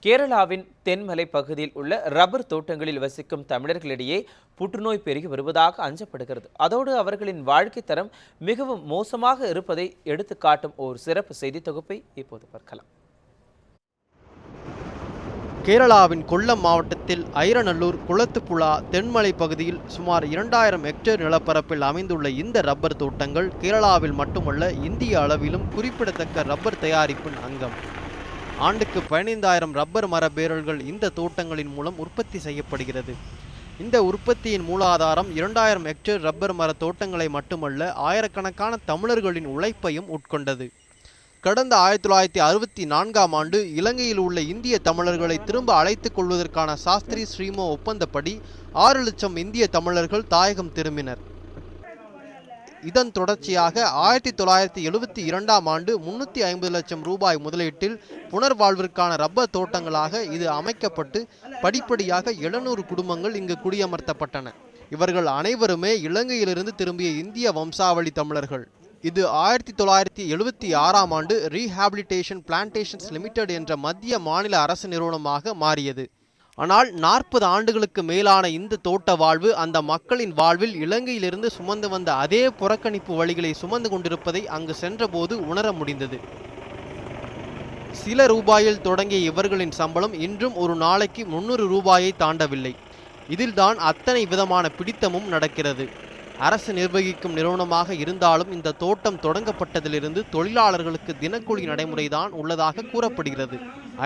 கேரளாவின் தென்மலை பகுதியில் உள்ள ரப்பர் தோட்டங்களில் வசிக்கும் தமிழர்களிடையே புற்றுநோய் பெருகி வருவதாக அஞ்சப்படுகிறது. அதோடு அவர்களின் வாழ்க்கை தரம் மிகவும் மோசமாக இருப்பதை எடுத்துக்காட்டும் ஒரு சிறப்பு செய்தி தொகுப்பை இப்போது பார்க்கலாம். கேரளாவின் கொல்லம் மாவட்டத்தில் ஐரநல்லூர், குளத்துப்புழா தென்மலை பகுதியில் சுமார் 2000 ஹெக்டேர் நிலப்பரப்பில் அமைந்துள்ள இந்த ரப்பர் தோட்டங்கள் கேரளாவில் மட்டுமல்ல, இந்திய அளவிலும் குறிப்பிடத்தக்க ரப்பர் தயாரிப்பின் அங்கம். ஆண்டுக்கு 15,000 ரப்பர் மர பேரல்கள் இந்த தோட்டங்களின் மூலம் உற்பத்தி செய்யப்படுகிறது. இந்த உற்பத்தியின் மூலாதாரம் 2000 ஹெக்டேர் ரப்பர் மர தோட்டங்களை மட்டுமல்ல, ஆயிரக்கணக்கான தமிழர்களின் உழைப்பையும் உட்கொண்டது. கடந்த 1964ஆம் ஆண்டு இலங்கையில் உள்ள இந்திய தமிழர்களை திரும்ப அழைத்துக் கொள்வதற்கான சாஸ்திரி ஸ்ரீமோ ஒப்பந்தப்படி 6 லட்சம் இந்திய தமிழர்கள் தாயகம் திரும்பினர். இதன் தொடர்ச்சியாக 1972ஆம் ஆண்டு 350 லட்சம் ரூபாய் முதலீட்டில் புனர்வாழ்விற்கான ரப்பர் தோட்டங்களாக இது அமைக்கப்பட்டு படிப்படியாக 700 குடும்பங்கள் இங்கு குடியமர்த்தப்பட்டன. இவர்கள் அனைவருமே இலங்கையிலிருந்து திரும்பிய இந்திய வம்சாவளி தமிழர்கள். இது 1976ஆம் ஆண்டு ரீஹாபிலிட்டேஷன் பிளான்டேஷன்ஸ் லிமிடெட் என்ற மத்திய மாநில அரசு நிறுவனமாக மாறியது. ஆனால் 40 ஆண்டுகளுக்கு மேலான இந்த தோட்ட வாழ்வு அந்த மக்களின் வாழ்வில் இலங்கையிலிருந்து சுமந்து வந்த அதே புறக்கணிப்பு வழிகளை சுமந்து கொண்டிருப்பதை அங்கு சென்றபோது உணர முடிந்தது. சில ரூபாயில் தொடங்கிய இவர்களின் சம்பளம் இன்றும் ஒரு நாளைக்கு 300 ரூபாயை தாண்டவில்லை. இதில்தான் அத்தனை விதமான பிடித்தமும் நடக்கிறது. அரசு நிர்வகிக்கும் நிறுவனமாக இருந்தாலும் இந்த தோட்டம் தொடங்கப்பட்டதிலிருந்து தொழிலாளர்களுக்கு தினக்கூலி நடைமுறைதான் உள்ளதாக கூறப்படுகிறது.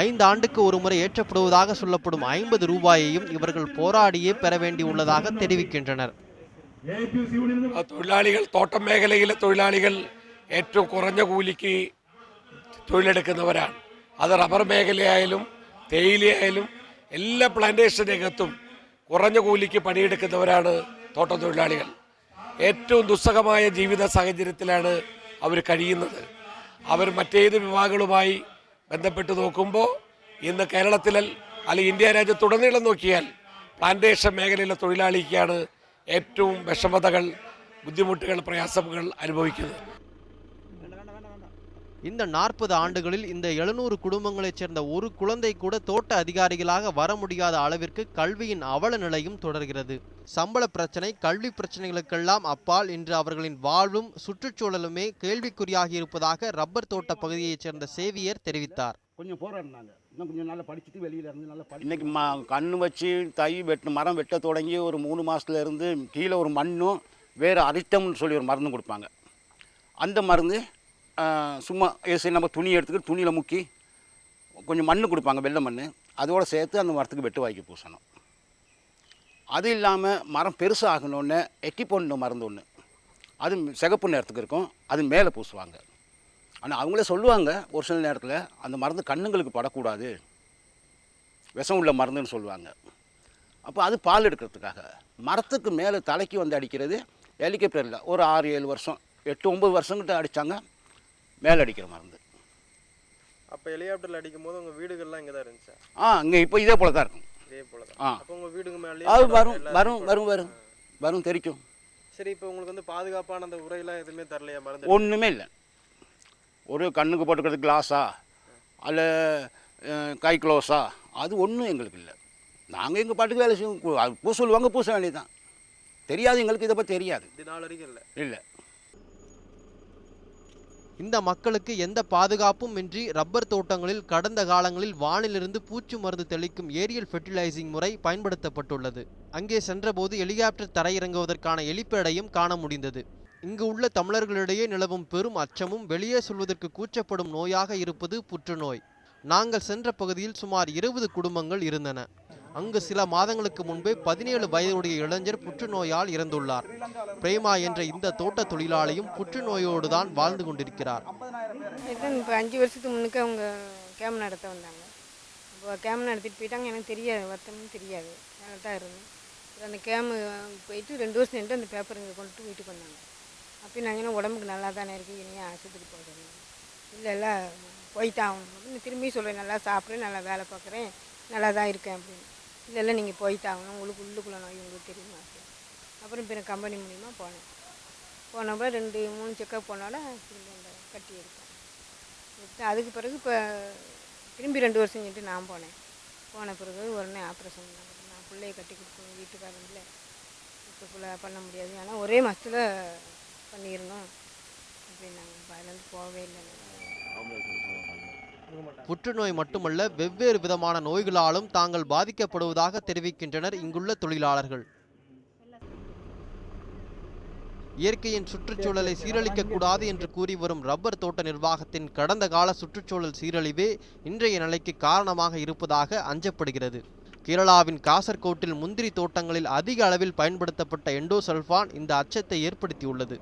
5 ஆண்டுக்கு ஒரு முறை ஏற்றப்படுவதாக சொல்லப்படும் 50 ரூபாயையும் இவர்கள் போராடியே பெற வேண்டியுள்ளதாக தெரிவிக்கின்றனர். തൊഴിലാളികൾ തോട്ടം മേഖലയിലെ തൊഴിലാളികൾ ഏറ്റവും കുറഞ്ഞ കൂലിക്ക് തൊഴിലെടുക്കുന്നവരാണ്. അത് റബ്ബർ മേഖലയായാലും തേയിലയായാലും എല്ലാ പ്ലാന്റേഷൻ രംഗത്തും കുറഞ്ഞ കൂലിക്ക് പണിയെടുക്കുന്നവരാണ് തോട്ടം തൊഴിലാളികൾ. ഏറ്റവും ദുസ്സഹമായ ജീവിത സാഹചര്യത്തിലാണ് അവർ കഴിയുന്നത്. അവർ മറ്റേത് വിഭാഗങ്ങളുമായി ബന്ധപ്പെട്ട് നോക്കുമ്പോൾ ഇന്ന് കേരളത്തിൽ അല്ലെങ്കിൽ ഇന്ത്യ രാജ്യത്തുടനീളം നോക്കിയാൽ പ്ലാന്റേഷൻ മേഖലയിലെ തൊഴിലാളിക്കാണ് ഏറ്റവും വിഷമതകൾ, ബുദ്ധിമുട്ടുകൾ, പ്രയാസങ്ങൾ അനുഭവിക്കുന്നത്. இந்த 40 ஆண்டுகளில் இந்த 700 குடும்பங்களைச் சேர்ந்த ஒரு குழந்தை கூட தோட்ட அதிகாரிகளாக வர முடியாத அளவிற்கு கல்வியின் அவல நிலையும் தொடர்கிறது. சம்பள பிரச்சனை, கல்வி பிரச்சனைகளுக்கெல்லாம் அப்பால் இன்று அவர்களின் வாழ்வும் சுற்றுச்சூழலுமே கேள்விக்குறியாகி இருப்பதாக ரப்பர் தோட்ட பகுதியைச் சேர்ந்த சேவியர் தெரிவித்தார். இன்னைக்கு கண்ணு வச்சு மரம் வெட்ட தொடங்கி ஒரு 3 மாசத்துல இருந்து கீழே ஒரு மண்ணும் வேறு அரிட்டம்னு சொல்லி ஒரு மருந்து கொடுப்பாங்க. அந்த மருந்து சும்மா நம்ம துணி எடுத்துக்கிட்டு துணியில் முக்கி கொஞ்சம் மண் கொடுப்பாங்க, வெள்ளை மண், அதோடு சேர்த்து அந்த மரத்துக்கு வெட்டு வாங்கி பூசணும். அது இல்லாமல் மரம் பெருசாகணுன்னு எட்டிப்பொண்ணு மருந்து ஒன்று, அது சிகப்பு நேரத்துக்கு இருக்கும், அது மேலே பூசுவாங்க. ஆனால் அவங்களே சொல்லுவாங்க ஒரு சில நேரத்தில் அந்த மருந்து கண்ணுங்களுக்கு படக்கூடாது, விஷம் உள்ள மருந்துன்னு சொல்லுவாங்க. அப்போ அது பால் எடுக்கிறதுக்காக மரத்துக்கு மேலே தலைக்கு வந்து அடிக்கிறது ஹெலிகாப்டரில் ஒரு 6-7 வருஷம் 8-9 வருஷங்கிட்ட அடித்தாங்க மேலே அடிக்கிற மருந்து. அப்போ ஹெலிகாப்டரில் அடிக்கும் போது உங்கள் வீடுகள்லாம் இங்கே தான் இருந்துச்சு? இங்கே இப்போ இதே போல தான் இருக்கும். இதே போல தான். அப்போ உங்கள் வீடுங்க மேலே அது வரும் தெரிக்கும். சரி, இப்போ உங்களுக்கு வந்து பாதுகாப்பான அந்த உரையெல்லாம் எதுவுமே தரலையா? மருந்து ஒன்றுமே இல்லை. ஒரு கண்ணுக்கு போட்டுக்கிறது கிளாஸா அல்ல கை க்ளோஸா, அது ஒன்றும் எங்களுக்கு இல்லை. நாங்கள் எங்கள் பாட்டுக்கு வேலை செய்வோம். பூச சொல்லுவாங்க, பூச வேண்டியதுதான். தெரியாது எங்களுக்கு, இதை பற்றி தெரியாது. இது நாள் வரைக்கும் இல்லை. இல்லை. இந்த மக்களுக்கு எந்த பாதுகாப்பும் இன்றி ரப்பர் தோட்டங்களில் கடந்த காலங்களில் வானிலிருந்து பூச்சி மருந்து தெளிக்கும் ஏரியல் ஃபெர்டிலைசிங் முறை பயன்படுத்தப்பட்டுள்ளது. அங்கே சென்றபோது ஹெலிகாப்டர் தரையிறங்குவதற்கான எலிப்பேடையும் காண முடிந்தது. இங்கு உள்ள தமிழர்களிடையே நிலவும் பெரும் அச்சமும் வெளியே சொல்வதற்கு கூச்சப்படும் நோயாக இருப்பது புற்றுநோய். நாங்கள் சென்ற பகுதியில் சுமார் 20 குடும்பங்கள் இருந்தன. அங்கு சில மாதங்களுக்கு முன்பே 17 வயதுடைய இளைஞர் புற்றுநோயால் இறந்துள்ளார். பிரேமா என்ற இந்த தோட்ட தொழிலாளியும் புற்றுநோயோடு தான் வாழ்ந்து கொண்டிருக்கிறார். இப்போ 5 வருஷத்துக்கு முன்னுக்கு அவங்க கேம் நடத்த வந்தாங்க. இப்போ கேம் நடத்திட்டு போயிட்டாங்க. எனக்கு தெரியாது, வருத்தமும் தெரியாது, நல்லா தான் இருந்தேன். அந்த கேமு போயிட்டு 2 வருஷம் நின்று அந்த பேப்பர் இங்கே கொண்டுட்டு வீட்டுக்கு வந்தாங்க. அப்போ நாங்கள் உடம்புக்கு நல்லா தானே இருக்குது, இனியும் ஆஸ்பத்திரி போகிறேன். இல்லை போய்த்தான் ஆகணும். திரும்பி சொல்கிறேன், நல்லா சாப்பிட்றேன், நல்லா வேலை பார்க்குறேன், நல்லா தான் இருக்கேன் அப்படின்னு. இல்லை நீங்கள் போய்த்தாகணும், உங்களுக்கு உள்ளுக்குள்ள நோய் உங்களுக்கு தெரியுமா அப்படின்னு. அப்புறம் இப்போ கம்பெனி மூலிமா போனப்போ 2-3 செக்கப் போனால திரும்பி அந்த கட்டி எடுத்தேன். அதுக்கு பிறகு இப்போ திரும்பி 2 வருஷம் சொல்லிட்டு நான் போனேன். போன பிறகு உடனே ஆப்ரேஷன் பண்ணாங்க. நான் பிள்ளைய கட்டி கொடுக்கணும், வீட்டுக்காரங்கள இப்போ பண்ண முடியாது, ஆனால் ஒரே மாதத்தில் பண்ணிடணும் அப்படின்னாங்க. இப்போ அதுலேருந்து போகவே இல்லை. புற்றுநோய் மட்டுமல்ல, வெவ்வேறு விதமான நோய்களாலும் தாங்கள் பாதிக்கப்படுவதாக தெரிவிக்கின்றனர் இங்குள்ள தொழிலாளர்கள். இயற்கையின் சுற்றுச்சூழலை சீரழிக்கக்கூடாது என்று கூறி வரும் ரப்பர் தோட்ட நிர்வாகத்தின் கடந்த கால சுற்றுச்சூழல் சீரழிவே இன்றைய நிலைக்கு காரணமாக இருப்பதாக அஞ்சப்படுகிறது. கேரளாவின் காசர்கோட்டில் முந்திரி தோட்டங்களில் அதிக அளவில் பயன்படுத்தப்பட்ட எண்டோசல்ஃபான் இந்த அச்சத்தை ஏற்படுத்தியுள்ளது.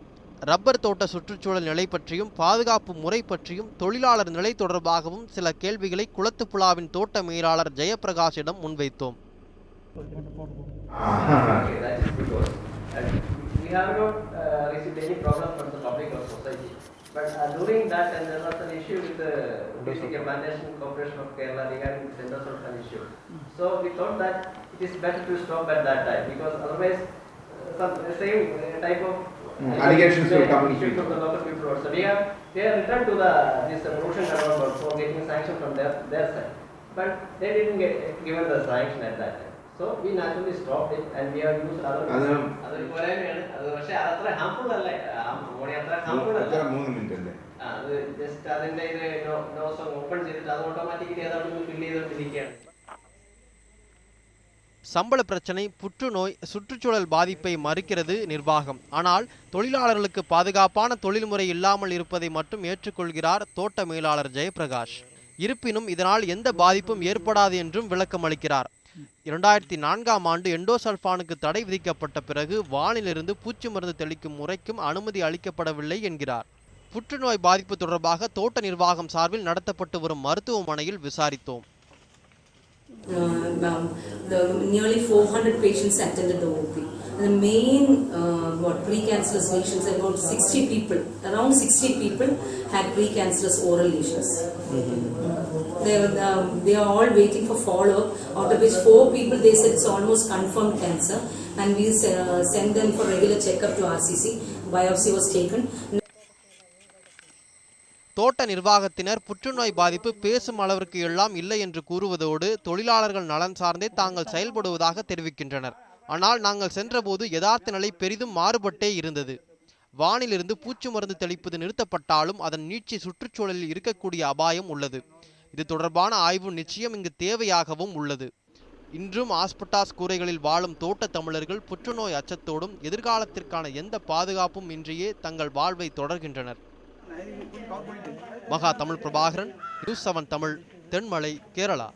ரப்பர் தோட்ட சுற்றுச்சூழல் நிலை பற்றியும் பாதுகாப்பு முறை பற்றியும் தொழிலாளர் நிலை தொடர்பாகவும் சில கேள்விகளை குளத்துப்புழாவின் தோட்ட மேலாளர் ஜெயபிரகாஷிடம் முன்வைத்தோம். We have not received any problem from the public or society. But during that time there was an issue with the Basic Plantation Corporation of Kerala regarding the endosulfan issue. So we thought that it is better to stop at that time, because otherwise some same type of allegations will come from the local people also. We have returned to this promotion government for getting sanction from their side, but they didn't given the sanction at that time. So we naturally stopped it and we have used other പക്ഷേ അതത്ര harmful അല്ല, അത്ര harmful അല്ല. അത് just അതിന്റെ ഇത് nose open ചെയ്തിട്ട് അത് ഓട്ടോമാറ്റിക്കലി അതവിടെ ഫില്ല് ചെയ്തുകൊണ്ടിരിക്കുകയാണ്. சம்பள பிரச்சனை, புற்றுநோய், சுற்றுச்சூழல் பாதிப்பை மறுக்கிறது நிர்வாகம். ஆனால் தொழிலாளர்களுக்கு பாதுகாப்பான தொழில்முறை இல்லாமல் இருப்பதை மட்டும் ஏற்றுக்கொள்கிறார் தோட்ட மேலாளர் ஜெயபிரகாஷ். இருப்பினும் இதனால் எந்த பாதிப்பும் ஏற்படாது என்றும் விளக்கம் அளிக்கிறார். 2004ஆம் ஆண்டு எண்டோசல்ஃபானுக்கு தடை விதிக்கப்பட்ட பிறகு வானிலிருந்து பூச்சி மருந்து தெளிக்கும் முறைக்கும் அனுமதி அளிக்கப்படவில்லை என்கிறார். புற்றுநோய் பாதிப்பு தொடர்பாக தோட்ட நிர்வாகம் சார்பில் நடத்தப்பட்டு வரும் மருத்துவமனையில் விசாரித்தோம். Nearly 400 patients attended the OP. The main precancerous lesions, about 60 people, around 60 people had precancerous oral lesions. They are all waiting for follow-up, out of which 4 people they said it's almost confirmed cancer, and we sent them for regular checkup to RCC. Biopsy was taken. தோட்ட நிர்வாகத்தினர் புற்றுநோய் பாதிப்பு பேசும் அளவிற்கு எல்லாம் இல்லை என்று கூறுவதோடு தொழிலாளர்கள் நலன் சார்ந்தே தாங்கள் செயல்படுவதாக தெரிவிக்கின்றனர். ஆனால் நாங்கள் சென்றபோது யதார்த்த நிலை பெரிதும் மாறுபட்டே இருந்தது. வானிலிருந்து பூச்சி மருந்து தெளிப்பது நிறுத்தப்பட்டாலும் அதன் நீட்சி சுற்றுச்சூழலில் இருக்கக்கூடிய அபாயம் உள்ளது. இது தொடர்பான ஆய்வு நிச்சயம் இங்கு தேவையாகவும் உள்ளது. இன்றும் ஆஸ்பெட்டாஸ் கூரைகளில் வாழும் தோட்ட தமிழர்கள் புற்றுநோய் அச்சத்தோடும் எதிர்காலத்திற்கான எந்த பாதுகாப்பும் இன்றியே தங்கள் வாழ்வை தொடர்கின்றனர். மகா தமிழ் பிரபாகரன், நியூஸ் 7 தமிழ், தென்மலை, கேரளா.